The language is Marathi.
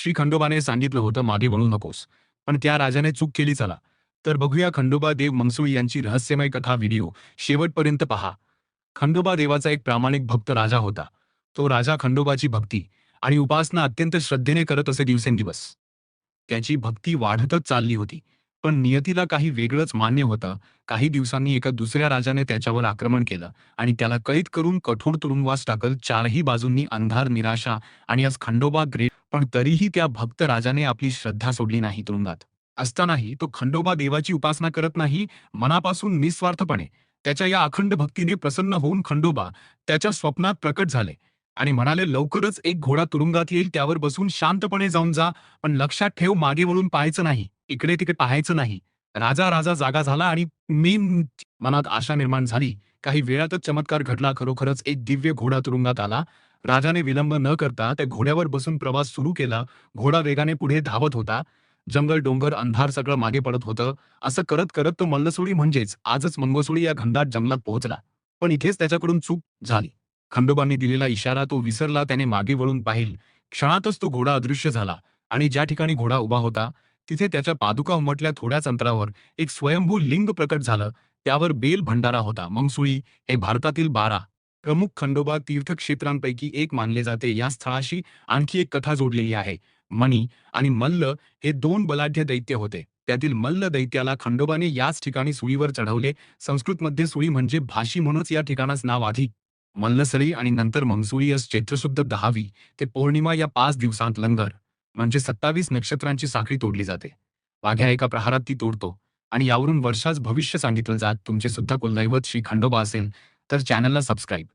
श्री खंडोबाने सांगितलं होतं मागे वळू नकोस, पण त्या राजाने चूक केली चला. तर बघूया खंडोबा देव मंगसुळी यांची रहस्यमय कथा व्हिडिओ शेवटपर्यंत पहा. खंडोबा देवाचा एक प्रामाणिक भक्त राजा होता. तो राजा खंडोबाची भक्ती आणि उपासना अत्यंत श्रद्धेने करत असे दिवसेंदिवस. त्याची भक्ती वाढतच चालली होती. पण नियतीला काही वेगळंच मान्य होतं. काही दिवसांनी एका दुसऱ्या राजाने त्याच्यावर आक्रमण केलं आणि त्याला कैद करून कठोर तुरुंगवास टाकलं. चारही बाजूंनी अंधार, निराशा आणि आज खंडोबा ग्रेट. पण तरीही त्या भक्त राजाने आपली श्रद्धा सोडली नाही. तुरुंगात असतानाही तो खंडोबा देवाची उपासना करत नाही, मनापासून निस्वार्थपणे. त्याच्या या अखंड भक्तीने प्रसन्न होऊन खंडोबा त्याच्या स्वप्नात प्रकट झाले आणि म्हणाले, लवकरच एक घोडा तुरुंगात येईल, त्यावर बसून शांतपणे जाऊन जा, पण लक्षात ठेव, मागे वळून पाहायचं नाही, इकडे तिकडे पाहायचं नाही. राजा जागा झाला आणि मी मनात आशा निर्माण झाली. काही वेळातच चमत्कार घडला. खरोखरच एक दिव्य घोडा तुरुंगात आला. राजाने विलंब न करता त्या घोड्यावर बसून प्रवास सुरू केला. घोडा वेगाने पुढे धावत होता. जंगल, डोंगर, अंधार सगळं मागे पडत होतं. असं करत करत तो मल्लसुळी, म्हणजेच आजच मंगसुळी या घनदाट जंगलात पोहोचला. पण इथेच त्याच्याकडून चूक झाली. खंडोबांनी दिलेला इशारा तो विसरला. त्याने मागे वळून पाहिलं. क्षणातच तो घोडा अदृश्य झाला आणि ज्या ठिकाणी घोडा उभा होता तिथे त्याच्या पादुका उमटल्या. थोड्याच अंतरावर एक स्वयंभू लिंग प्रकट झालं. त्यावर बेल भंडारा होता. मंगसुळी हे भारतातील 12 प्रमुख खंडोबा तीर्थक्षेत्रांपैकी एक मानले जाते. या स्थळाशी आणखी एक कथा जोडलेली आहे. मणी आणि मल्ल हे 2 बलाढ्य दैत्य होते. त्यातील मल्ल दैत्याला खंडोबाने याच ठिकाणी सुळीवर चढवले. संस्कृतमध्ये सुळी म्हणजे भाशी, म्हणूनच या ठिकाणास नाव आधी मल्लसरी आणि नंतर मंगसुळी. चैत्र शुद्ध 10वी ते पौर्णिमा या 5 दिवसांत लंगर म्हणजे 27 नक्षत्रांची साखळी तोडली जाते. वाघ्या एका प्रहारात ती तोडतो आणि यावरून वर्षाच भविष्य सांगितलं जात. तुमचे सुद्धा कुलदैवत श्री खंडोबा असेल तर चॅनलला सबस्क्राईब